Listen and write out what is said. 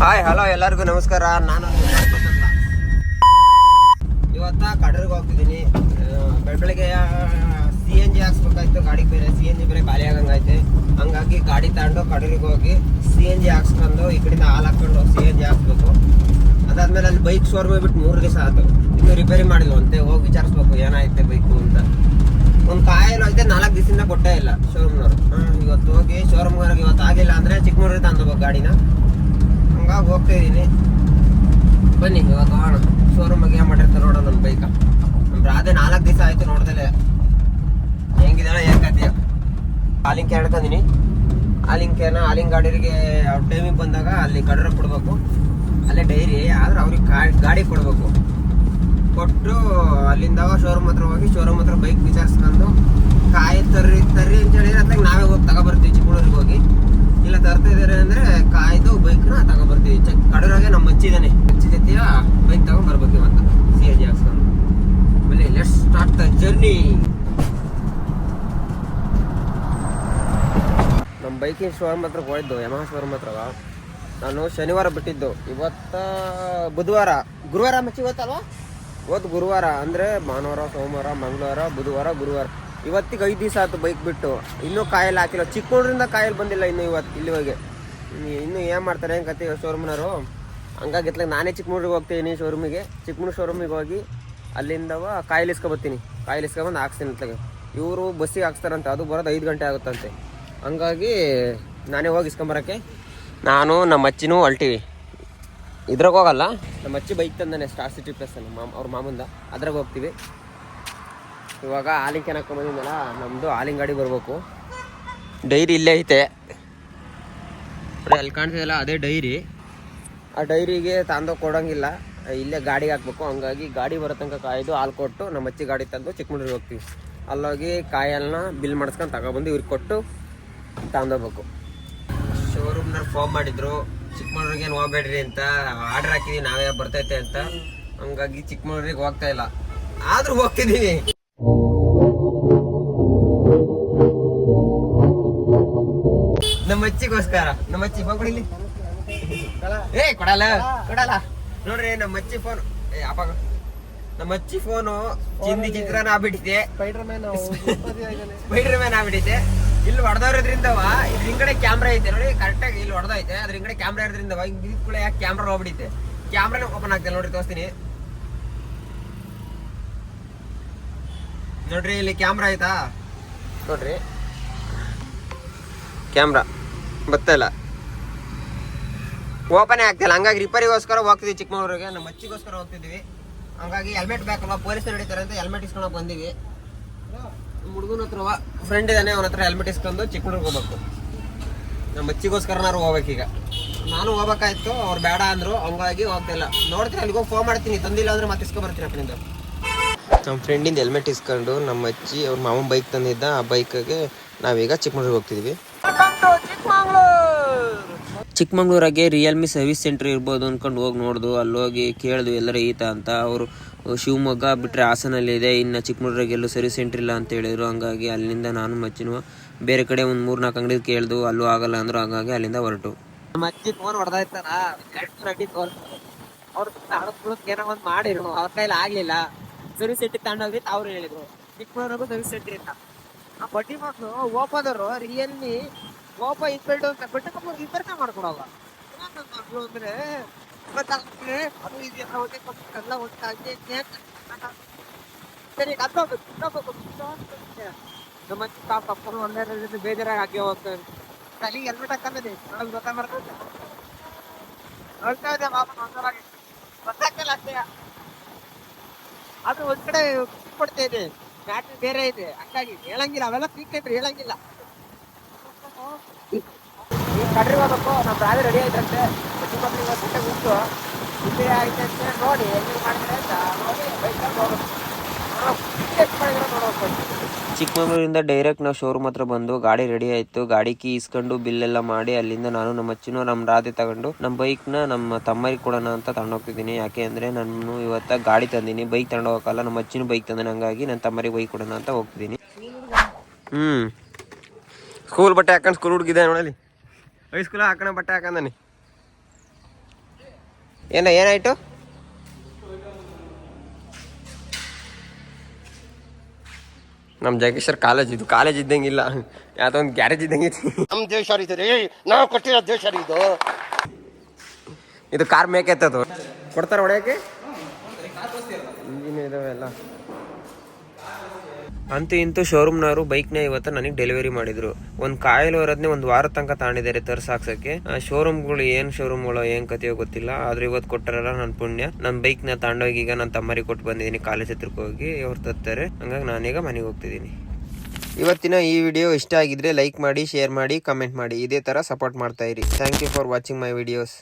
Hi hello ಎಲ್ಲರಿಗೂ ನಮಸ್ಕಾರ. ನಾನು ಇವತ್ತ ಕಡೂರಿಗೆ ಹೋಗ್ತಿದ್ದೀನಿ. ಬೆಳಗ್ಗೆ CNG ಹಾಕ್ಸ್ಬೇಕಾಯ್ತು. ಗಾಡಿಗೆ ಬೇರೆ CNG ಬೇರೆ ಖಾಲಿ ಆಗಂಗೈತೆ. ಹಂಗಾಗಿ ಗಾಡಿ ತಗೊಂಡು ಕಡೂರಿಗೆ ಹೋಗಿ CNG ಹಾಕ್ಸ್ಕೊಂಡು ಈ ಕಡೆಯಿಂದ ಹಾಲು ಹಾಕ್ಕೊಂಡು CNG ಹಾಕ್ಸ್ಬೇಕು. ಅದಾದ್ಮೇಲೆ ಅಲ್ಲಿ ಬೈಕ್ ಶೋರೂಮ್ ಬಿಟ್ಟು 3 ದಿವಸ ಆಯ್ತು, ಇನ್ನೂ ರಿಪೇರಿ ಮಾಡಿಲ್ವಂತೆ. ಹೋಗಿ ವಿಚಾರಿಸ್ಬೇಕು ಏನಾಯ್ತೆ ಬೈಕು ಅಂತ. ಒಂದು ಕಾಯಿಲ್ ಐತೆ 4 ದಿವಸದಿಂದ ಕೊಟ್ಟೇ ಇಲ್ಲ ಶೋರೂಮ್ನವರು. ಇವತ್ತು ಹೋಗಿ ಶೋರೂಮ್ನವ್ರಿಗೆ ಇವತ್ತು ಆಗಿಲ್ಲ ಅಂದರೆ ಚಿಕ್ಕಮೂರಿಗೆ ತಂದೋಗ್ಬೇಕು ಗಾಡಿನ. ಹಂಗಾಗಿ ಹೋಗ್ತಾ ಇದ್ದೀನಿ. ಬನ್ನಿ ಇವತ್ತು ಹೋಗೋಣ ಶೋರೂಮಿಗೆ. ಏನು ಮಾಡಿರ್ತಾರೆ ನೋಡೋಣ ನನ್ನ ಬೈಕ. ನಮ್ಮ ರಾಧೆ 4 ದಿವಸ ಆಯಿತು ನೋಡ್ದಲೆ ಹೆಂಗಿದಾಳೆ ಏನು ಕತೆಯ. Howling can ಹಿಡ್ಕೊಂಡಿನಿ. ಹಾಲಿಂಗ್ ಗಾಡಿಗೆ ಅವ್ರ ಟೈಮಿಗೆ ಬಂದಾಗ ಅಲ್ಲಿ ಕಡೂರಿಗೆ ಕೊಡಬೇಕು. ಅಲ್ಲೇ ಡೈರಿ ಆದ್ರೆ ಅವ್ರಿಗೆ ಗಾಡಿ ಕೊಡಬೇಕು. ಕೊಟ್ಟು ಅಲ್ಲಿಂದ ಶೋರೂಮ್ ಹತ್ರ ಹೋಗಿ ಶೋರೂಮ್ ಹತ್ರ ಬೈಕ್ ವಿಚಾರಿಸ್ಕೊಂಡು ಕಾಯಿ ತರ್ರಿ ಅಂತ ಹೇಳಿದ್ರೆ ಅದಾಗ ನಾವೇ ಹೋಗಿ ತಗೊಬರ್ತೀವಿ ಚಿಕ್ಕಮೂರಿಗೆ ಹೋಗಿ. ಇಲ್ಲ ತರ್ತಾ ಇದಾರೆ ಅಂದರೆ ಕಾಯ್ದು ಬೈಕ್ನ ತಗೊಬರ್ತೀವಿ. ಕಡೂರಾಗೆ ನಮ್ಮ ಮಚ್ಚಿ ಜೊತೆಯ ಬೈಕ್ ತಗೊಂಡ್ಬರ್ಬೇಕು ಇವತ್ತು CNG ಹಾಕ್ಸ್ಕೊಂಡು. ಆಮೇಲೆ ಲೆಟ್ಸ್ ಸ್ಟಾರ್ಟ್ ದ ಜರ್ನಿ. ನಮ್ಮ ಬೈಕಿನ ಶೋರೂಮ್ ಹತ್ರ ಹೋಯ್ದು, ಯಮಹ ಶೋರೂಮ್ ಹತ್ರ. ನಾನು ಶನಿವಾರ ಬಿಟ್ಟಿದ್ದು. ಗುರುವಾರ ಮಚ್ಚಿ ಇವತ್ತಲ್ವಾ? ಇವತ್ತು ಗುರುವಾರ ಅಂದರೆ ಭಾನುವಾರ, ಸೋಮವಾರ, ಮಂಗಳವಾರ, ಬುಧವಾರ, ಗುರುವಾರ. ಇವತ್ತಿಗೆ 5 ದಿವಸ ಆಯ್ತು ಬೈಕ್ ಬಿಟ್ಟು. ಇನ್ನೂ ಕಾಯಲ್ಲಿ ಹಾಕಿಲ್ಲ. ಚಿಕ್ಕಮೂರಿಂದ ಕಾಯಲ್ಲಿ ಬಂದಿಲ್ಲ ಇನ್ನು ಇವತ್ತು ಇಲ್ಲಿವರೆಗೆ. ಇನ್ನೂ ಏನು ಮಾಡ್ತಾರೆ ಹೆಂಗೆ ಕತೆ ಶೋರೂಮ್ನವರು. ಹಂಗಾಗಿ ನಾನೇ ಚಿಕ್ಕಮೂರಿಗೆ ಹೋಗ್ತೀನಿ ಶೋರೂಮಿಗೆ. ಚಿಕ್ಕಮೂರು ಶೋರೂಮಿಗೆ ಹೋಗಿ ಅಲ್ಲಿಂದವ ಕಾಯಿಲ್ ಇಸ್ಕೊಬತ್ತೀನಿ. ಕಾಯಿಲ್ ಇಸ್ಕೊಬಂದು ಹಾಕ್ಸ್ತೀನಿ ಅಂತಗೆ. ಇವರು ಬಸ್ಸಿಗೆ ಹಾಕ್ಸ್ತಾರಂತೆ, ಅದು ಬರೋದು 5 ಗಂಟೆ ಆಗುತ್ತಂತೆ. ಹಂಗಾಗಿ ನಾನೇ ಹೋಗಿ ಇಸ್ಕೊಂಬರೋಕ್ಕೆ ನಾನು ನಮ್ಮ ಅಚ್ಚಿನೂ ಹೊಲ್ಟೀವಿ. ಇದ್ರಾಗ ಹೋಗಲ್ಲ, ನಮ್ಮ ಅಚ್ಚಿ ಬೈಕ್ ತಂದಾನೆ ಸ್ಟಾರ್ ಸಿಟಿ ಪ್ಲಸ್ ಅವ್ರ ಮಾಮಂದ, ಅದ್ರಾಗ ಹೋಗ್ತೀವಿ. ಇವಾಗ ಹಾಲಿಂಗ್ ಕ್ಯಾನ್ ಹಾಕೊಂಬಂದಿದ್ದಲ್ಲ, ನಮ್ಮದು ಹಾಲಿಂಗ್ ಗಾಡಿ ಬರಬೇಕು. ಡೈರಿ ಇಲ್ಲೇ ಐತೆ, ಅಲ್ಲಿ ಕಾಣ್ತಿದೆಯಲ್ಲ ಅದೇ ಡೈರಿ. ಆ ಡೈರಿಗೆ ತಂದು ಕೊಡೋಂಗಿಲ್ಲ, ಇಲ್ಲೇ ಗಾಡಿಗೆ ಹಾಕ್ಬೇಕು. ಹಂಗಾಗಿ ಗಾಡಿ ಬರೋ ತನಕ ಕಾಯ್ದು ಹಾಲು ಕೊಟ್ಟು ನಮ್ಮ ಅಚ್ಚಿ ಗಾಡಿ ತಂದು ಚಿಕ್ಕಮೂರಿಗೆ ಹೋಗ್ತೀವಿ. ಅಲ್ಲೋಗಿ ಕಾಯಲ್ನ ಬಿಲ್ ಮಾಡಿಸ್ಕೊಂಡು ತಗೊಬಂದು ಇವ್ರಿಗೆ ಕೊಟ್ಟು ತಗೊಂಡೋಗ್ಬೇಕು. ಶೋರೂಮ್ನವ್ರು ಫೋನ್ ಮಾಡಿದ್ರು ಚಿಕ್ಕಮೂರಿಗೆ ಏನು ಹೋಗ್ಬೇಡ್ರಿ ಅಂತ. ಆರ್ಡರ್ ಹಾಕಿದೀವಿ ನಾವೇ ಬರ್ತೈತೆ ಅಂತ. ಹಂಗಾಗಿ ಚಿಕ್ಕಮೂರಿಗೆ ಹೋಗ್ತಾ ಇಲ್ಲ, ಆದ್ರೂ ಹೋಗ್ತಿದೀವಿ. ನಮ್ಮ ಅಚ್ಚಿಗೋಸ್ಕರ. ನಮ್ಮ ಅಚ್ಚಿ ಹೋಗ್ಬಿಡಿಲಿ. ಕೊಡಲ್ಲ ನೋಡ್ರಿ. ನಮ್ಮ ಅಚ್ಚಿ ಫೋನ್ ನಮ್ಮ ಅಚ್ಚಿ ಫೋನು ಚಿಂದಿ ಚಿತ್ರನ ಆಗ್ಬಿಟ್ಟಿದೆ, ಸ್ಪೈಡರ್ ಮ್ಯಾನ್ ಆಗ್ಬಿಟ್ಟಿದೆ. ಇಲ್ಲಿ ಹೊಡೆದವ್ರದ್ರಿಂದವ ಇದ್ರ ಹಿಂಗಡೆ ಕ್ಯಾಮ್ರಾ ಐತೆ ನೋಡಿ, ಕರೆಕ್ಟಾಗಿ ಇಲ್ಲಿ ಹೊಡೆದೈತೆ. ಅದ್ರ ಹಿಂಗಡೆ ಕ್ಯಾಮ್ರಾ ಇರೋದ್ರಿಂದವ ಹಿಂಗ್ ಕೂಡ ಯಾಕೆ ಕ್ಯಾಮ್ರಾ ಹೋಗ್ಬಿಟ್ಟಿದೆ. ಕ್ಯಾಮ್ರಾನ ಓಪನ್ ಆಗ್ತದೆ ನೋಡ್ರಿ, ತೋರಿಸ್ತೀನಿ ನೋಡ್ರಿ. ಇಲ್ಲಿ ಕ್ಯಾಮ್ರಾ ಆಯ್ತಾ ನೋಡ್ರಿ, ಕ್ಯಾಮ್ರಾ ಬರ್ತಾ ಇಲ್ಲ, ಓಪನೇ ಆಗ್ತಿಲ್ಲ. ಹಂಗಾಗಿ ರಿಪೇರಿಗೋಸ್ಕರ ಹೋಗ್ತಿದ್ವಿ ಚಿಕ್ಕಮಗಳೂರಿಗೆ. ನಮ್ಮ ಅಚ್ಚಿಗೋಸ್ಕರ ಹೋಗ್ತಿದ್ವಿ. ಹಂಗಾಗಿ ಹೆಲ್ಮೆಟ್ ಬೇಕಲ್ವಾ, ಪೊಲೀಸ್ ನಡೀತಾರೆ ಅಂತ ಹೆಲ್ಮೆಟ್ ಇಸ್ಕೊಂಡು ಬಂದಿವಿ. ಹುಡುಗನ ಹತ್ರ ಫ್ರೆಂಡ್ ಇದ್ದಾನೆ, ಅವನ ಹತ್ರ ಹೆಲ್ಮೆಟ್ ಇಸ್ಕೊಂಡು ಚಿಕ್ಕಮಗಳೂರಿಗೆ ಹೋಗ್ಬೇಕು. ನಮ್ಮ ಅಚ್ಚಿಗೋಸ್ಕರನಾರು ಹೋಗ್ಬೇಕೀಗ. ನಾನು ಹೋಗ್ಬೇಕಾಯ್ತು, ಅವ್ರು ಬೇಡ ಅಂದರು. ಹಂಗಾಗಿ ಹೋಗ್ತಿಲ್ಲ. ನೋಡ್ತೀನಿ, ಅಲ್ಲಿಗೆ ಹೋಗಿ ಫೋನ್ ಮಾಡ್ತೀನಿ. ತಂದಿಲ್ಲ ಅಂದ್ರೆ ಮತ್ತೆ ಇಸ್ಕೊಬರ್ತೀನಿ ಅಪ್ಪನಿಂದ. ನಮ್ಮ ಫ್ರೆಂಡಿಂದ ಹೆಲ್ಮೆಟ್ ಇಸ್ಕೊಂಡು ನಮ್ಮ ಅಚ್ಚಿ ಅವ್ರ ಮಾಮನ ಬೈಕ್ ತಂದಿದ್ದ. ಆ ಬೈಕಿಗೆ ನಾವೀಗ ಚಿಕ್ಕಮಗಳೂರಿಗೆ ಹೋಗ್ತಿದ್ವಿ. ಚಿಕ್ಕಮಗಳೂರಾಗೆ ರಿಯಲ್ಮಿ ಸರ್ವಿಸ್ ಸೆಂಟರ್ ಇರ್ಬೋದು ಅಂದ್ಕೊಂಡು ಹೋಗಿ ನೋಡ್ದು. ಅಲ್ಲೋಗಿ ಕೇಳ್ದು ಎಲ್ಲರ ಈತ ಅಂತ. ಅವರು ಶಿವಮೊಗ್ಗ ಬಿಟ್ಟರೆ ಹಾಸನಲ್ಲಿ ಇದೆ, ಇನ್ನು ಚಿಕ್ಕಮಗಳೂರಾಗೆ ಎಲ್ಲೂ ಸರ್ವಿಸ್ ಸೆಂಟರ್ ಇಲ್ಲ ಅಂತ ಹೇಳಿದ್ರು. ಹಂಗಾಗಿ ಅಲ್ಲಿಂದ ನಾನು ಮಚ್ಚಿನ ಬೇರೆ ಕಡೆ ಒಂದು 3-4 ಅಂಗಡಿ ಕೇಳ್ದು, ಅಲ್ಲೂ ಆಗಲ್ಲ ಅಂದರು. ಹಂಗಾಗಿ ಅಲ್ಲಿಂದ ಹೊರಟು. ನಮ್ಮ ಅಜ್ಜಿ ಫೋನ್ ಹೊಡೆದಾಯ್ತಾರ, ಅವ್ರು ಏನೋ ಒಂದು ಮಾಡಿರು, ಅವ್ರ ಕೈಲಿ ಆಗಲಿಲ್ಲ. ಸರ್ವಿಸ್ ಸೆಂಟ್ರಿಗೆ ತಗೊಂಡೋಗಿ ಅವ್ರು ಹೇಳಿದ್ರು ಚಿಕ್ಕಮಗಳೂರಿಗೂ ಸರ್ವಿಸ್ ಸೆಂಟರ್ ಇಲ್ಲ. ಆ ಬಡ್ಡಿ ಮಕ್ಕಳು ಓಪೋದವರು ರಿಯಲ್ಮಿ ಓಪೋ ಇಸ್ಬಿಲ್ಡು ಅಂತ ಬಿಟ್ಟು ರಿಪೇರ್ನ ಮಾಡ್ಕೊಡೋಲ್ಲ ಅಂದ್ರೆ ಸರಿ ನಮ್ಮ ಪಾಪ ಒಂದೇ ಬೇಜಾರಾಗಿ ಹಾಕಿ ಹೋಗ್ತೇವೆ. ಅಲ್ಲಿ ಹೆಲ್ಮೆಟ್ ಹಾಕಂದಿದೆ ನೋಡೋದು ಗೊತ್ತಾ ಮಾಡ್ಕೊಂಡು ನೋಡ್ತಾ ಇದ್ದೆ ಪಾಪ ಗೊತ್ತಾಗ್ತಲ್ಲ ಅಷ್ಟೇ. ಅದು ಒಂದ್ ಕಡೆ ಕೊಡ್ತಾ ಇದೆ, ಬ್ಯಾಟ್ರಿ ಬೇರೆ ಇದೆ. ಹಂಗಾಗಿ ಹೇಳಂಗಿಲ್ಲ, ಅವೆಲ್ಲ ಪೀಕ್ ಐತ್ರಿ ಹೇಳಂಗಿಲ್ಲ. ಈಗ ಕಡ್ರಿಗೆ ಹೋಗ್ಬೇಕು. ನಮ್ಮ ರಾತ್ರಿ ರೆಡಿ ಆಯ್ತಂತೆ, ಗಂಟೆ ಉಂಟು ಇಲ್ಲೇ ಆಯ್ತಂತೆ. ನೋಡಿ ಹೆಂಗೆ ಮಾಡ್ತಾರೆ ಅಂತ ನೋಡಿ ಬೈಕ್ ಹೋಗ್ಬೇಕು. ಚಿಕ್ಕಮಗಳೂರಿಂದ ಡೈರೆಕ್ಟ್ ನಾವು ಶೋರೂಮ್ ಹತ್ರ ಬಂದು ಗಾಡಿ ರೆಡಿ ಆಯಿತು. ಗಾಡಿ ಕೀ ಇಸ್ಕೊಂಡು ಬಿಲ್ ಎಲ್ಲ ಮಾಡಿ ಅಲ್ಲಿಂದ ನಾನು ನಮ್ಮ ಅಚ್ಚಿನೂ ನಮ್ಮ ರಾಧೆ ತಗೊಂಡು ನಮ್ಮ ಬೈಕ್ನ ನಮ್ಮ ತಮ್ಮರಿಗೆ ಕೊಡೋಣ ಅಂತ ತಗೊಂಡೋಗ್ತಿದ್ದೀನಿ. ಯಾಕೆ ಅಂದರೆ ನಾನು ಇವತ್ತು ಗಾಡಿ ತಂದೀನಿ, ಬೈಕ್ ತಗೊಂಡು ಹೋಗಲ್ಲ. ನಮ್ಮ ಅಚ್ಚಿನೂ ಬೈಕ್ ತಂದಾನೆ, ಹಂಗಾಗಿ ನನ್ನ ತಮ್ಮರಿಗೆ ಬೈಕ್ ಕೊಡೋಣ ಅಂತ ಹೋಗ್ತಿದ್ದೀನಿ. ಸ್ಕೂಲ್ ಬಟ್ಟೆ ಹಾಕೊಂಡು ಸ್ಕೂಲ್ ಹುಡುಗಿದೆ ನೋಡಲಿ, ಹೈಸ್ಕೂಲ್ ಹಾಕೋಣ ಬಟ್ಟೆ ಹಾಕೊಂಡಾನೆ. ಏನಾಯ್ತು? ನಮ್ಮ ಜಗೇಶ್ವರ್ ಕಾಲೇಜ್ ಇದ್ದಂಗಿಲ್ಲ, ಯಾವ್ದೋ ಒಂದು ಗ್ಯಾರೇಜ್ ಇದ್ದಂಗೆ. ನಮ್ಮ ದೇಶ ನಾವು ಕೊಟ್ಟಿರೋ ದೇಶ ಇದು ಕಾರ್ ಮೇಕೆತ್ತದು ಕೊಡ್ತಾರೆ ಹೊಡೆಯಕ್ಕೆ, ಇಂಜಿನ್ ಇದಾವೆ ಎಲ್ಲ. ಅಂತೂ ಇಂತೂ ಶೋರೂಮ್ನವರು ಬೈಕ್ನ ಇವತ್ತು ನನಗೆ ಡೆಲಿವರಿ ಮಾಡಿದ್ರು. ಒಂದು ಕಾಯಿಲ್ ಅವರದ್ನೇ ಒಂದು ವಾರ ತನಕ ತಾಂಡಿದ್ದಾರೆ ತರ್ಸಾಕ್ಸಕ್ಕೆ. ಶೋರೂಮ್ಗಳು ಏನ್ ಕಥೆಯೋ ಗೊತ್ತಿಲ್ಲ, ಆದ್ರೆ ಇವತ್ತು ಕೊಟ್ಟಾರಲ್ಲ ನನ್ನ ಪುಣ್ಯ. ನನ್ನ ಬೈಕ್ನ ತಾಂಡೋಗಿ ಈಗ ನನ್ನ ತಮ್ಮರಿಗೆ ಕೊಟ್ಟು ಬಂದಿದ್ದೀನಿ, ಕಾಲೇಜ್ ಹತ್ರಕ್ಕೆ ಹೋಗಿ ಅವ್ರು ತರ್ತಾರೆ. ಹಂಗಾಗಿ ನಾನೀಗ ಮನೆಗೆ ಹೋಗ್ತಿದ್ದೀನಿ. ಇವತ್ತಿನ ಈ ವಿಡಿಯೋ ಇಷ್ಟ ಆಗಿದ್ರೆ ಲೈಕ್ ಮಾಡಿ, ಶೇರ್ ಮಾಡಿ, ಕಮೆಂಟ್ ಮಾಡಿ. ಇದೇ ತರ ಸಪೋರ್ಟ್ ಮಾಡ್ತಾ ಇರಿ. Thank you for watching my videos.